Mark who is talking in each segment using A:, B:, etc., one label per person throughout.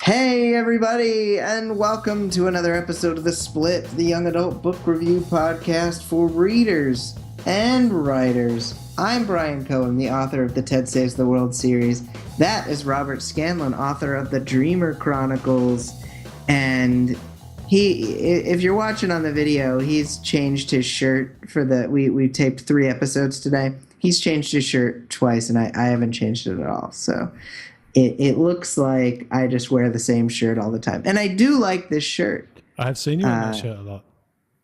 A: Hey, everybody, and welcome to another episode of The Split, the young adult book review podcast for readers and writers. I'm Bryan Cohen, the author of the Ted Saves the World series. That is Robert Scanlon, author of the Dreamer Chronicles. And if you're watching on the video, he's changed his shirt for we taped 3 episodes today. He's changed his shirt twice, and I haven't changed it at all, so... It looks like I just wear the same shirt all the time. And I do like this shirt.
B: I've seen you in that shirt a lot.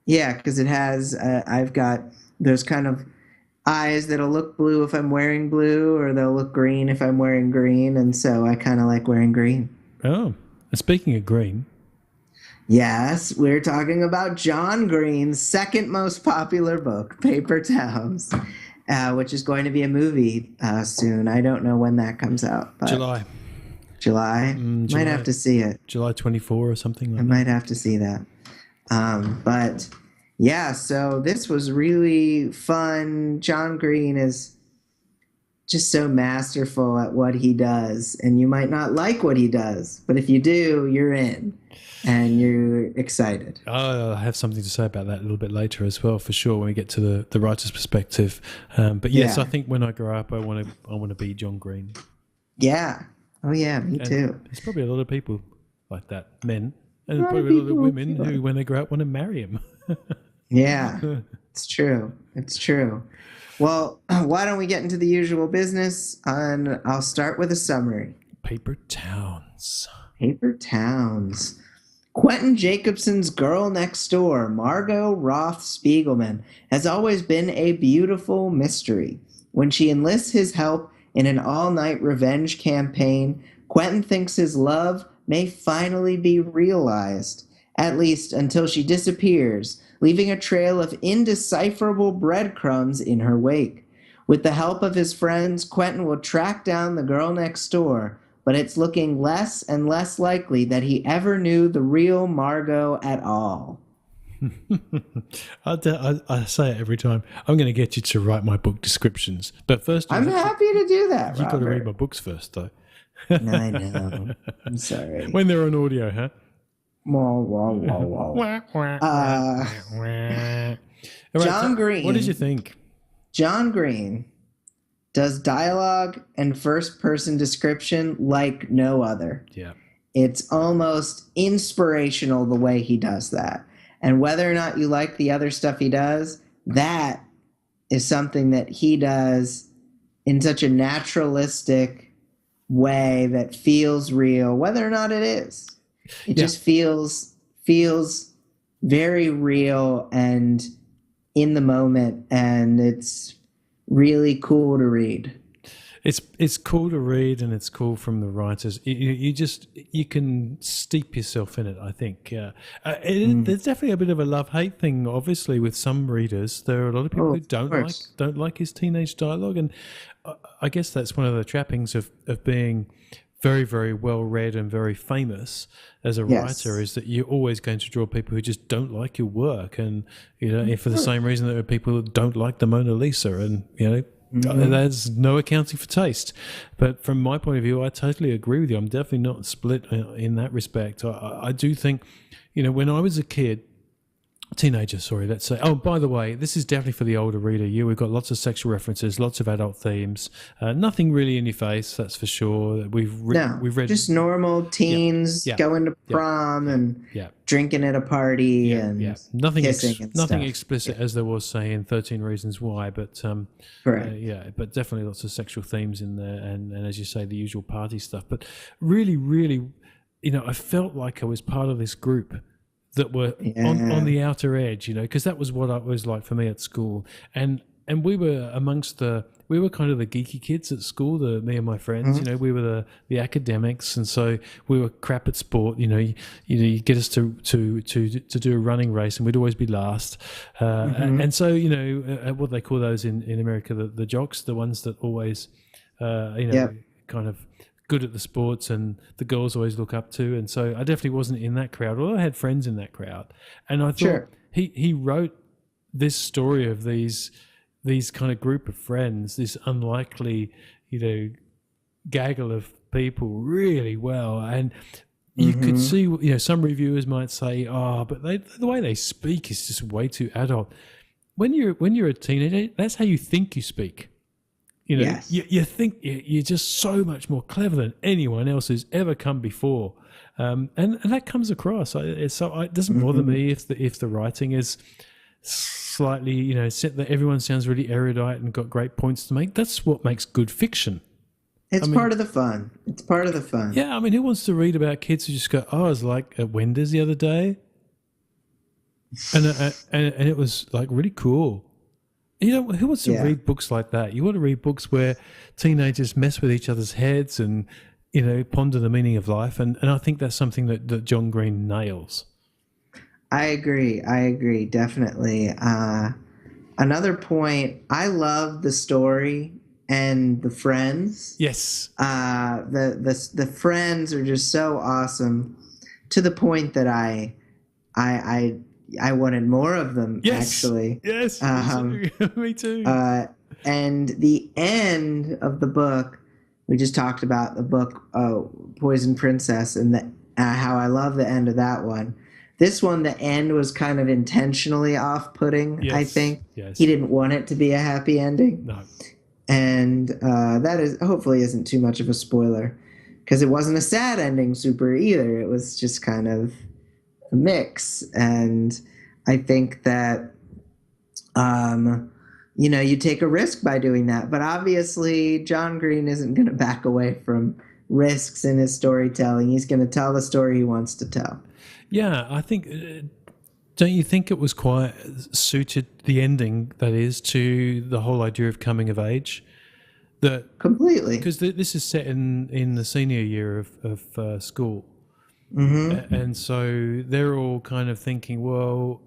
A: Yeah, because it has, I've got those kind of eyes that'll look blue if I'm wearing blue, or they'll look green if I'm wearing green. And so I kind of like wearing green.
B: Oh, and speaking of green.
A: Yes, we're talking about John Green's second most popular book, Paper Towns. Which is going to be a movie soon. I don't know when that comes out. But
B: July.
A: July? Might have to see it.
B: July 24 or something like that.
A: I might have to see that. But yeah, so this was really fun. John Green is just so masterful at what he does. And you might not like what he does, but if you do, you're in. And you're excited.
B: I'll have something to say about that a little bit later as well, for sure, when we get to the writer's perspective. But yes, yeah. I think when I grow up, I want to be John Green.
A: Yeah. Oh yeah, me too.
B: There's probably a lot of people like that, men, and probably a lot of women who, when they grow up, want to marry him.
A: Yeah, it's true. It's true. Well, why don't we get into the usual business? And I'll start with a summary.
B: Paper Towns.
A: Paper Towns. Quentin Jacobson's girl next door, Margot Roth Spiegelman, has always been a beautiful mystery. When she enlists his help in an all-night revenge campaign, Quentin thinks his love may finally be realized, at least until she disappears, leaving a trail of indecipherable breadcrumbs in her wake. With the help of his friends, Quentin will track down the girl next door, but it's looking less and less likely that he ever knew the real Margot at all.
B: I say it every time. I'm going to get you to write my book descriptions. But first...
A: I'm happy to do that,
B: You've got to read my books first, though.
A: I know. I'm sorry.
B: When they're on audio, huh?
A: Wah, wah, wah, wah. John Green.
B: What did you think?
A: John Green does dialogue and first-person description like no other.
B: Yeah.
A: It's almost inspirational the way he does that. And whether or not you like the other stuff he does, that is something that he does in such a naturalistic way that feels real, whether or not it is. It just feels very real and in the moment, and it's really cool to read.
B: It's cool to read, and it's cool from the writers. You can steep yourself in it, I think. There's definitely a bit of a love-hate thing, obviously, with some readers. There are a lot of people who don't like his teenage dialogue, and I guess that's one of the trappings of being very, very well read and very famous as a writer, is that you're always going to draw people who just don't like your work, and for the same reason that there are people who don't like the Mona Lisa, and there's no accounting for taste. But from my point of view, I totally agree with you. I'm definitely not split in that respect. I do think, when I was a teenager, let's say. Oh, by the way, this is definitely for the older reader. We've got lots of sexual references, lots of adult themes. Nothing really in your face, that's for sure. We've read
A: just normal teens going to prom and drinking at a party and
B: nothing
A: kissing and
B: nothing
A: stuff.
B: explicit, as there was, say, in 13 Reasons Why, but but definitely lots of sexual themes in there, and as you say, the usual party stuff. But really, really, I felt like I was part of this group that were on the outer edge, because that was what it was like for me at school. And we were we were kind of the geeky kids at school, me and my friends, we were the academics. And so we were crap at sport, you get us to do a running race and we'd always be last. And so, what they call those in America, the jocks, the ones that always, kind of good at the sports and the girls always look up to. And so I definitely wasn't in that crowd, although I had friends in that crowd. And I thought he wrote this story of these kind of group of friends, this unlikely, gaggle of people really well. And you could see, some reviewers might say, "Oh, but the way they speak is just way too adult." When you're a teenager, that's how you think you speak.
A: Yes.
B: You think you're just so much more clever than anyone else who's ever come before, and that comes across. It doesn't bother me if the writing is slightly, that everyone sounds really erudite and got great points to make. That's what makes good fiction.
A: It's part of the fun. It's part of the fun.
B: Yeah, who wants to read about kids who just go, "Oh, I was like at Wendy's the other day," and it was like really cool. Who wants to read books like that? You want to read books where teenagers mess with each other's heads and ponder the meaning of life, and I think that's something that John Green nails.
A: I agree, definitely. Another point, I love the story and the friends.
B: Yes.
A: The friends are just so awesome, to the point that I wanted more of them.
B: Yes.
A: Actually.
B: Yes. Me too.
A: And the end of the book, we just talked about the book Poison Princess, and how I love the end of that one. This one, the end was kind of intentionally off-putting. Yes. I think he didn't want it to be a happy ending.
B: No.
A: And that is hopefully isn't too much of a spoiler, because it wasn't a sad ending super either. It was just kind of a mix. And I think that you take a risk by doing that, but obviously John Green isn't going to back away from risks in his storytelling. He's going to tell the story he wants to tell.
B: Yeah, I think. Don't you think it was quite suited, the ending, that is, to the whole idea of coming of age?
A: Completely.
B: Because this is set in the senior year of school.
A: Mm-hmm.
B: And so they're all kind of thinking, well,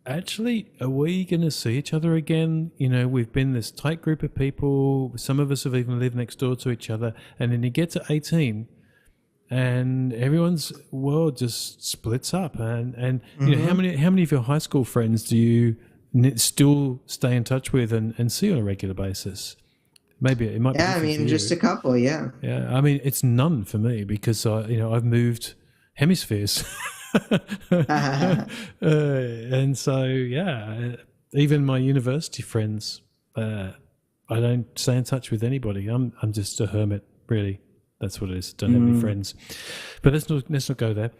B: actually, are we going to see each other again? We've been this tight group of people. Some of us have even lived next door to each other. And then you get to 18... and everyone's world just splits up, and how many of your high school friends do you still stay in touch with and see on a regular basis? Maybe it might.
A: Yeah, just a couple. Yeah.
B: Yeah, it's none for me, because I've moved hemispheres, and so even my university friends, I don't stay in touch with anybody. I'm just a hermit, really. That's what it is. Don't have any friends. But let's not go there.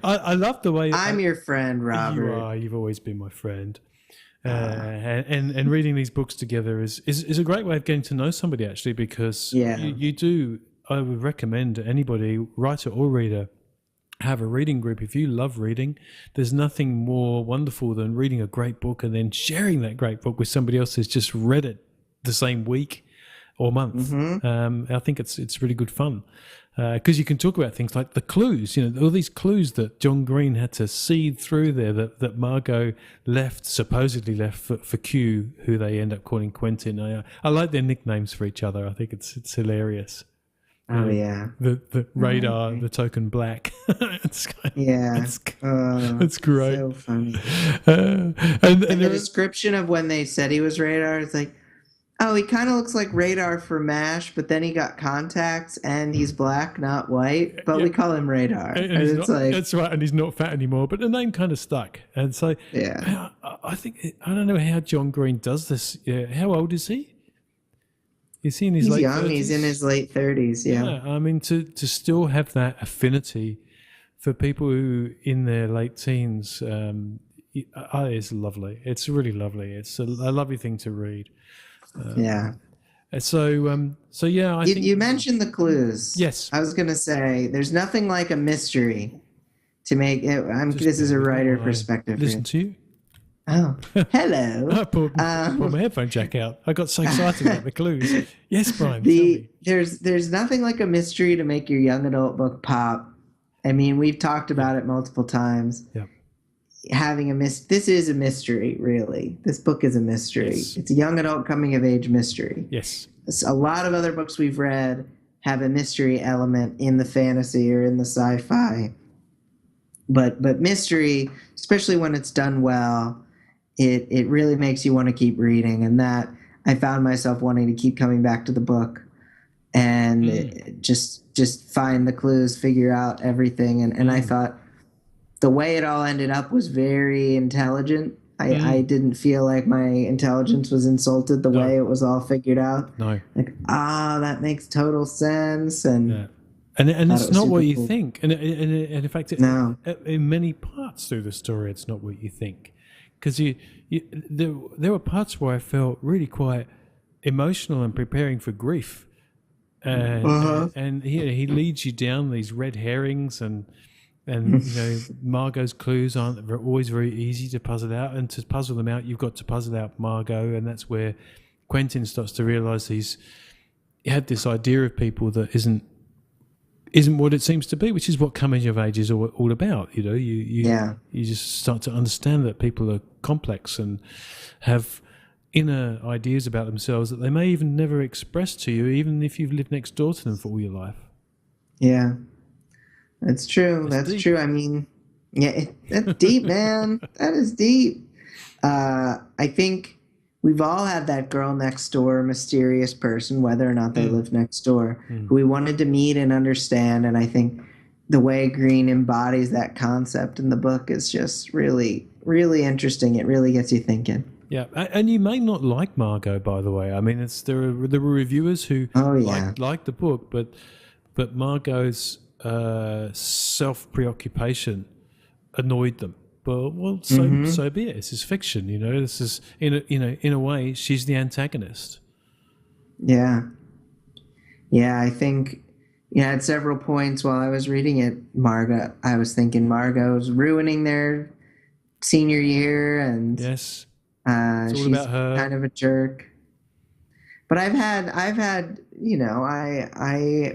B: I love the way...
A: I'm your friend, Robert.
B: You are. You've always been my friend. And reading these books together is a great way of getting to know somebody, actually, because you do... I would recommend anybody, writer or reader, have a reading group. If you love reading, there's nothing more wonderful than reading a great book and then sharing that great book with somebody else who's just read it the same week or month. I think it's really good fun, because you can talk about things like the clues, all these clues that John Green had to seed through there, that Margot supposedly left for Q, who they end up calling Quentin. I like their nicknames for each other. I think it's hilarious.
A: Oh yeah,
B: the radar, the token black. It's great.
A: So funny.
B: And
A: the description of when they said he was radar, it's like, oh, he kind of looks like Radar for MASH, but then he got contacts and he's black, not white, but we call him Radar.
B: And that's right, and he's not fat anymore, but the name kind of stuck. And so I think, I don't know how John Green does this. How old is he? Is he in his late 30s?
A: He's in his late 30s, yeah.
B: To still have that affinity for people who in their late teens, it's lovely. It's really lovely. It's a lovely thing to read. So I think
A: you mentioned the clues.
B: Yes,
A: I was gonna say there's nothing like a mystery to make it. This is a writer perspective.
B: Listen to you.
A: Oh, hello.
B: I pulled my headphone jack out. I got so excited about the clues. Yes, Bryan.
A: There's nothing like a mystery to make your young adult book pop. We've talked about it multiple times.
B: Yeah.
A: This is a mystery, really. This book is a mystery. Yes. It's a young adult coming of age mystery.
B: Yes.
A: A lot of other books we've read have a mystery element in the fantasy or in the sci-fi. But mystery, especially when it's done well, it really makes you want to keep reading. And that I found myself wanting to keep coming back to the book and just find the clues, figure out everything. And I thought the way it all ended up was very intelligent. I didn't feel like my intelligence was insulted the way it was all figured out.
B: No.
A: Like, that makes total sense. And
B: and it's not what you
A: cool.
B: think. And in fact,
A: No.
B: in many parts through the story, it's not what you think. Because there were parts where I felt really quite emotional and preparing for grief. And he leads you down these red herrings and Margot's clues aren't always very easy to puzzle out, and to puzzle them out you've got to puzzle out Margot, and that's where Quentin starts to realise he had this idea of people that isn't what it seems to be, which is what coming of age is all about. You just start to understand that people are complex and have inner ideas about themselves that they may even never express to you, even if you've lived next door to them for all your life.
A: Yeah, that's true. That's true. I mean, that's deep, man. That is deep. I think we've all had that girl next door, mysterious person, whether or not they live next door, who we wanted to meet and understand. And I think the way Green embodies that concept in the book is just really, really interesting. It really gets you thinking.
B: Yeah, and you may not like Margot, by the way. I mean, there were reviewers who liked the book, but Margot's self-preoccupation annoyed them. But so be it. This is fiction, This is in a way, she's the antagonist.
A: Yeah, I think at several points while I was reading it, I was thinking Margot's ruining their senior year, and
B: yes. It's all
A: she's
B: about her.
A: Kind of a jerk. But I've had I've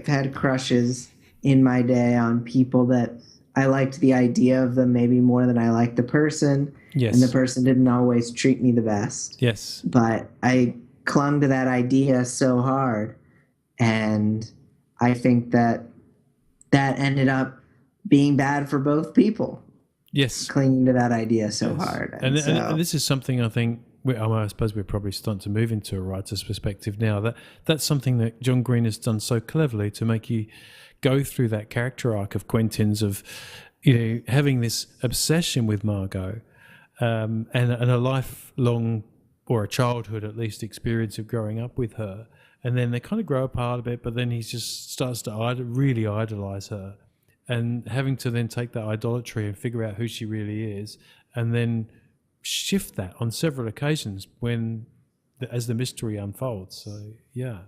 A: had crushes in my day on people that I liked the idea of them maybe more than I liked the person.
B: Yes.
A: And the person didn't always treat me the best.
B: Yes.
A: But I clung to that idea so hard, and I think that ended up being bad for both people.
B: Yes.
A: Clinging to that idea so hard.
B: And this is something I think, I suppose we're probably starting to move into a writer's perspective now. That's something that John Green has done so cleverly to make you go through that character arc of Quentin's of, having this obsession with Margot and a lifelong, or a childhood at least, experience of growing up with her. And then they kind of grow apart a bit, but then he just starts to really idolise her. And having to then take that idolatry and figure out who she really is, and then shift that on several occasions as the mystery unfolds. So yeah,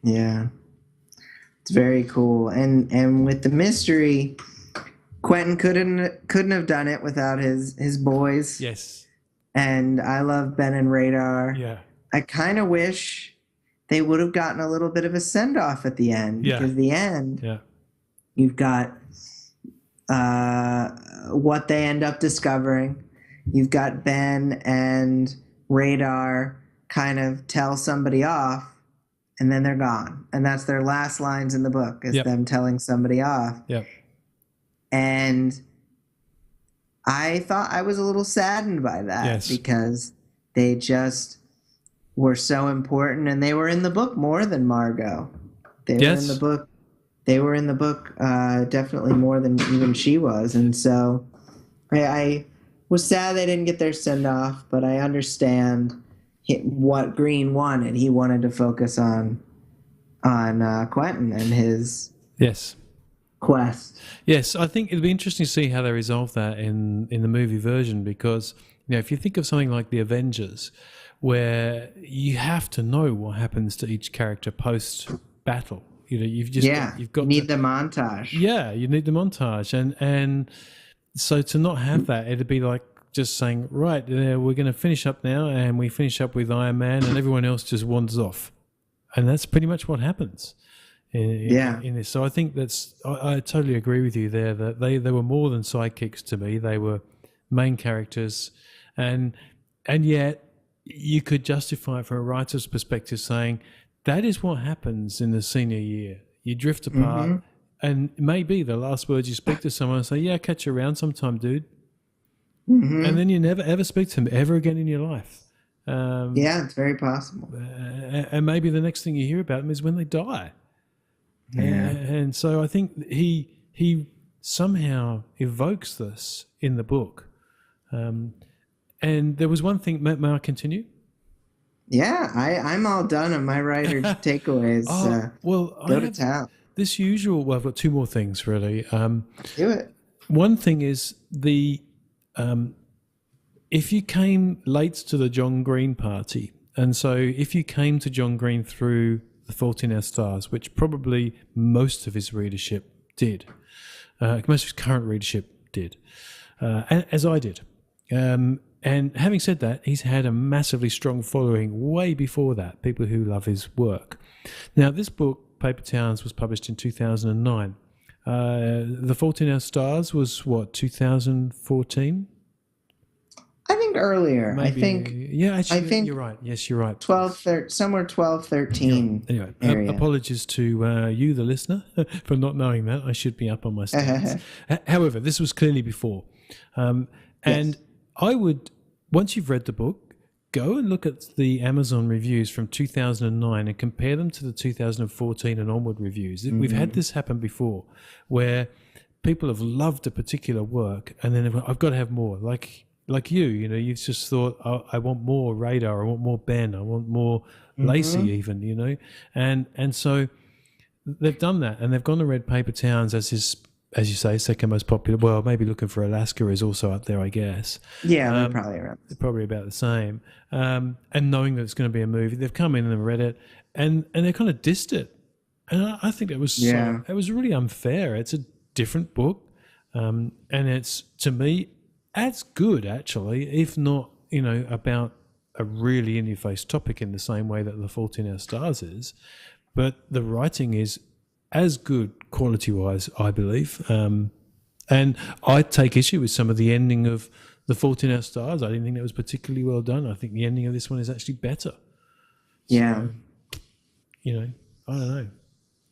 B: it's very cool. And with the mystery, Quentin couldn't have done it without his boys. Yes.
A: And I love Ben and Radar.
B: Yeah.
A: I kind of wish they would have gotten a little bit of a send off at the end.
B: Yeah.
A: Because the end.
B: Yeah.
A: You've got what they end up discovering. You've got Ben and Radar kind of tell somebody off, and then they're gone. And that's their last lines in the book, is them telling somebody off.
B: Yep.
A: And I thought I was a little saddened by that, because they just were so important, and they were in the book more than Margot. They were in the book. They were in the book definitely more than even she was. And so I was sad they didn't get their send-off, but I understand what Green wanted. He wanted to focus on Quentin and his quest.
B: Yes, I think it'll be interesting to see how they resolve that in the movie version, because if you think of something like The Avengers, where you have to know what happens to each character post-battle. You've got
A: the montage.
B: Yeah, you need the montage, and so to not have that, it'd be like just saying, right, we're going to finish up now, and we finish up with Iron Man, and everyone else just wanders off, and that's pretty much what happens. In this, so I think I totally agree with you there that they were more than sidekicks to me. They were main characters, and yet you could justify it from a writer's perspective, saying, that is what happens in the senior year. You drift apart, and maybe the last words you speak to someone and say, yeah, catch you around sometime, dude. And then you never, ever speak to them ever again in your life.
A: Yeah, it's very possible.
B: And maybe the next thing you hear about them is when they die.
A: Yeah.
B: And so I think he somehow evokes this in the book. And there was one thing. May I continue?
A: Yeah, I'm all done on my writer takeaways.
B: Well,
A: go to town.
B: This usual. Well, I've got two more things really.
A: Do it.
B: One thing is if you came late to the John Green party, and so if you came to John Green through The Fault in Our Stars, which probably most of his readership did, most of his current readership did, as I did. And having said that, he's had a massively strong following way before that, people who love his work. Now, this book, Paper Towns, was published in 2009. The Fault in Our Stars was, 2014?
A: I think earlier.
B: Maybe, I think you're right. Yes, you're right.
A: 12, 13.
B: Yeah. Anyway, apologies to you, the listener, for not knowing that. I should be up on my stats. However, this was clearly before. And I would, once you've read the book, go and look at the Amazon reviews from 2009 and compare them to the 2014 and onward reviews. Mm-hmm. We've had this happen before, where people have loved a particular work and then I've got to have more. Like you've just thought, oh, I want more Radar, I want more Ben, I want more Lacey even, and so they've done that and they've gone and read Paper Towns as his, as you say, second most popular. Well, maybe Looking for Alaska is also up there, I guess.
A: Yeah, they're probably around.
B: Probably about the same. And knowing that it's going to be a movie, they've come in and read it, and they kind of dissed it. And I think it was it was really unfair. It's a different book, and it's, to me, as good actually, if not, about a really in-your-face topic in the same way that The Fault in Our Stars is. But the writing is as good quality-wise, I believe. And I take issue with some of the ending of The Fault in Our Stars. I didn't think that was particularly well done. I think the ending of this one is actually better.
A: Yeah.
B: So, I don't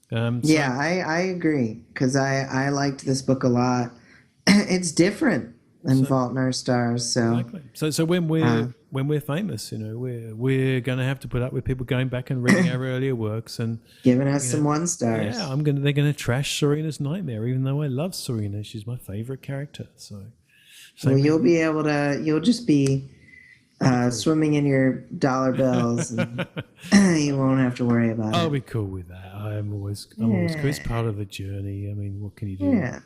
B: know.
A: I agree, because I liked this book a lot. It's different than Fault in Our Stars. So
B: exactly. So when we're famous, we're going to have to put up with people going back and reading our earlier works and
A: giving us some 1 stars.
B: Yeah, they're going to trash Serena's Nightmare, even though I love Serena. She's my favorite character. So
A: you'll just be swimming in your dollar bills, and you won't have to worry about it.
B: I'll be cool with that. I'm always cool. It's part of the journey. I mean, what can you do?
A: Yeah.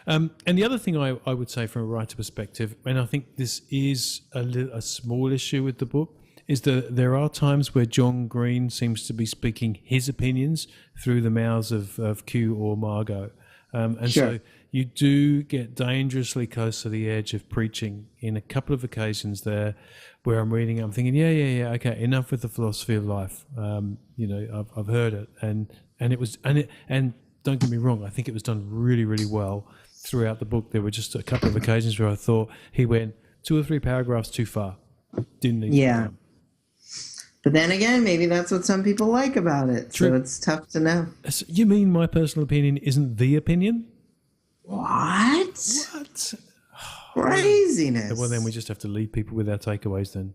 B: And the other thing I would say from a writer perspective, and I think this is a small issue with the book, is that there are times where John Green seems to be speaking his opinions through the mouths of Q or Margot. So you do get dangerously close to the edge of preaching in a couple of occasions there where I'm reading it, I'm thinking, okay, enough with the philosophy of life. I've heard it. And don't get me wrong, I think it was done really, really well throughout the book. There were just a couple of occasions where I thought he went 2 or 3 paragraphs too far. Didn't need to come.
A: But then again, maybe that's what some people like about it. True. So it's tough to know.
B: So you mean my personal opinion isn't the opinion?
A: What? Craziness.
B: Well, then we just have to leave people with our takeaways then.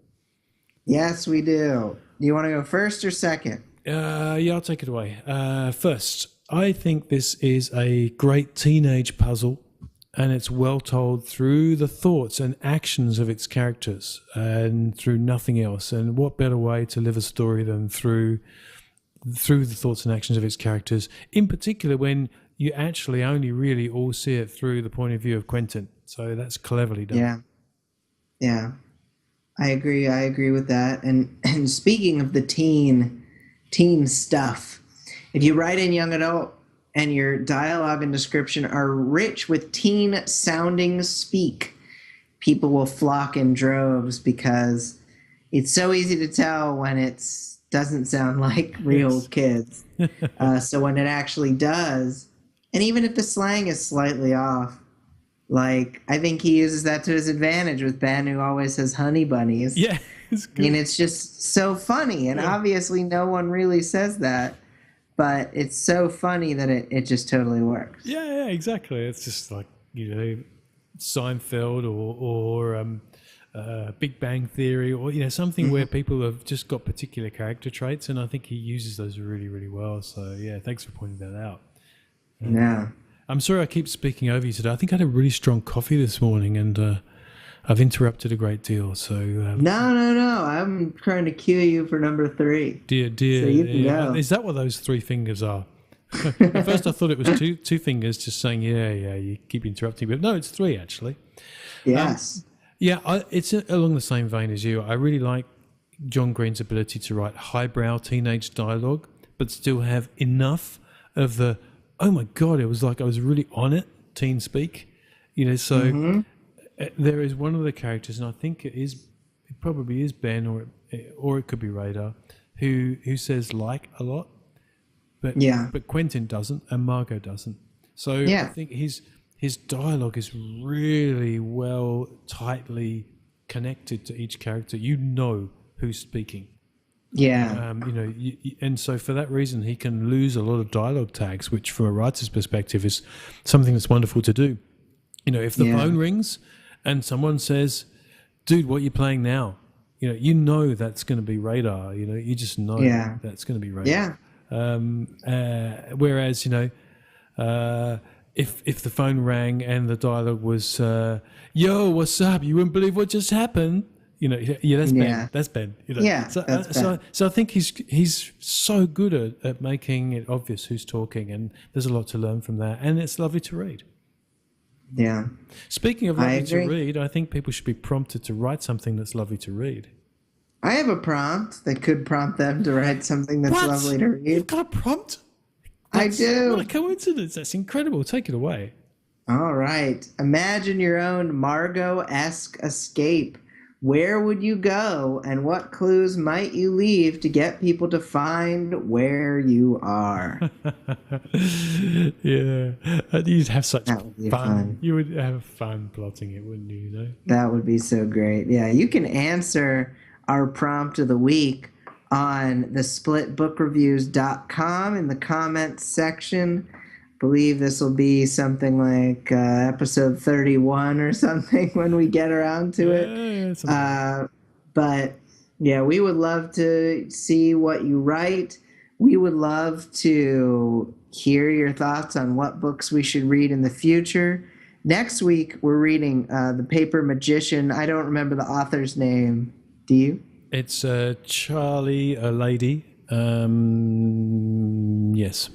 A: Yes, we do. You want to go first or second?
B: I'll take it away. First, I think this is a great teenage puzzle, and it's well told through the thoughts and actions of its characters and through nothing else. And what better way to live a story than through the thoughts and actions of its characters, in particular when you actually only really all see it through the point of view of Quentin. So that's cleverly done.
A: Yeah. I agree with that. And speaking of the teen stuff, if you write in young adult and your dialogue and description are rich with teen-sounding speak, people will flock in droves because it's so easy to tell when it doesn't sound like real kids. So when it actually does, and even if the slang is slightly off, like, I think he uses that to his advantage with Ben, who always says honey bunnies.
B: Yeah, it's good.
A: And it's just so funny. And obviously no one really says that, but it's so funny that it just totally works.
B: Yeah, exactly. It's just like, Seinfeld or Big Bang Theory, or something where people have just got particular character traits, and I think he uses those really, really well. So yeah, thanks for pointing that out.
A: Yeah,
B: I'm sorry I keep speaking over you today. I think I had a really strong coffee this morning, and I've interrupted a great deal. So
A: no, I'm trying to cue you for number 3.
B: Dear,
A: so you can go.
B: Is that what those 3 fingers are? At first I thought it was two fingers, just saying yeah, you keep interrupting, but no, it's 3 actually.
A: Yes.
B: It's along the same vein as you. I really like John Green's ability to write highbrow teenage dialogue, but still have enough of the, oh my God, it was like I was really on it, teen speak. So there is one of the characters, and I think it probably is Ben, or it could be Radar, who says like a lot, but Quentin doesn't, and Margot doesn't. So I think his dialogue is really well, tightly connected to each character. You know who's speaking.
A: Yeah.
B: And so for that reason, he can lose a lot of dialogue tags, which from a writer's perspective is something that's wonderful to do. If the phone rings and someone says, dude, what are you playing now? You know that's going to be Radar. You just know that's going to be Radar.
A: Yeah.
B: Whereas, if the phone rang and the dialogue was, yo, what's up? You wouldn't believe what just happened. That's Ben. That's Ben. So I think he's so good at making it obvious who's talking, and there's a lot to learn from that, and it's lovely to read.
A: Yeah.
B: Speaking of lovely to read, I think people should be prompted to write something that's lovely to read.
A: I have a prompt that could prompt them to write something that's lovely to read.
B: You've got a prompt?
A: I do.
B: What a coincidence. That's incredible. Take it away.
A: All right. Imagine your own Margot-esque escape. Where would you go, and what clues might you leave to get people to find where you are?
B: Yeah. You'd have such fun. You would have fun plotting it, wouldn't you?
A: That would be so great. Yeah, you can answer our prompt of the week on thesplitbookreviews.com in the comments section. I believe this will be something like episode 31 or something when we get around to it. But yeah, we would love to see what you write. We would love to hear your thoughts on what books we should read in the future. Next week, we're reading The Paper Magician. I don't remember the author's name. Do you?
B: It's Charlie, a lady. Yes.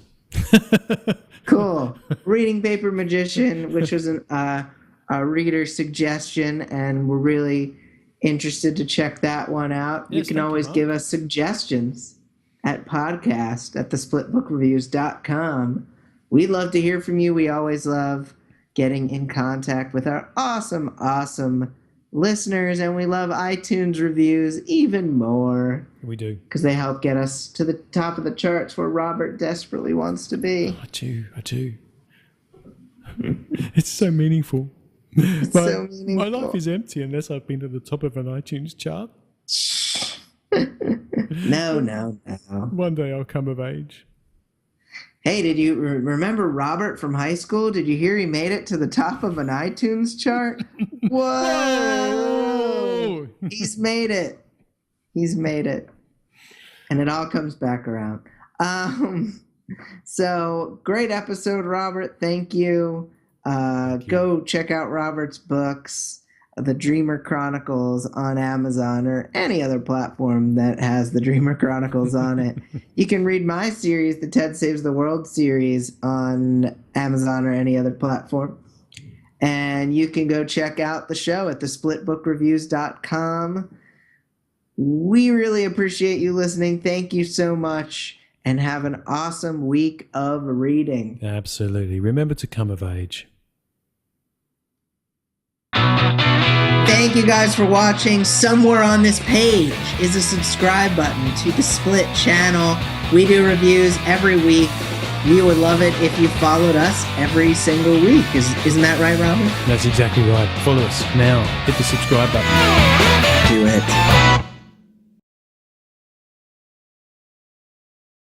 A: Cool. Reading Paper Magician, which was a reader suggestion, and we're really interested to check that one out. Yes, you can always give us suggestions at podcast@thesplitbookreviews.com. We'd love to hear from you. We always love getting in contact with our awesome listeners, and we love iTunes reviews even more.
B: We do.
A: Because they help get us to the top of the charts where Robert desperately wants to be.
B: Oh, I do. It's so meaningful.
A: So meaningful.
B: My life is empty unless I've been to the top of an iTunes chart.
A: No.
B: One day I'll come of age.
A: Hey, did you remember Robert from high school? Did you hear he made it to the top of an iTunes chart? Whoa! He's made it. And it all comes back around. So, great episode, Robert. Thank you. Go check out Robert's books, The Dreamer Chronicles, on Amazon or any other platform that has The Dreamer Chronicles on it. You can read my series, the Ted Saves the World series, on Amazon or any other platform. And you can go check out the show at thesplitbookreviews.com. We really appreciate you listening. Thank you so much, and have an awesome week of reading.
B: Absolutely. Remember to come of age.
A: Thank you guys for watching. Somewhere on this page is a subscribe button to the Split channel. We do reviews every week. We would love it if you followed us every single week. Isn't that right, Robert?
B: That's exactly right. Follow us now. Hit the subscribe button.
A: Do it.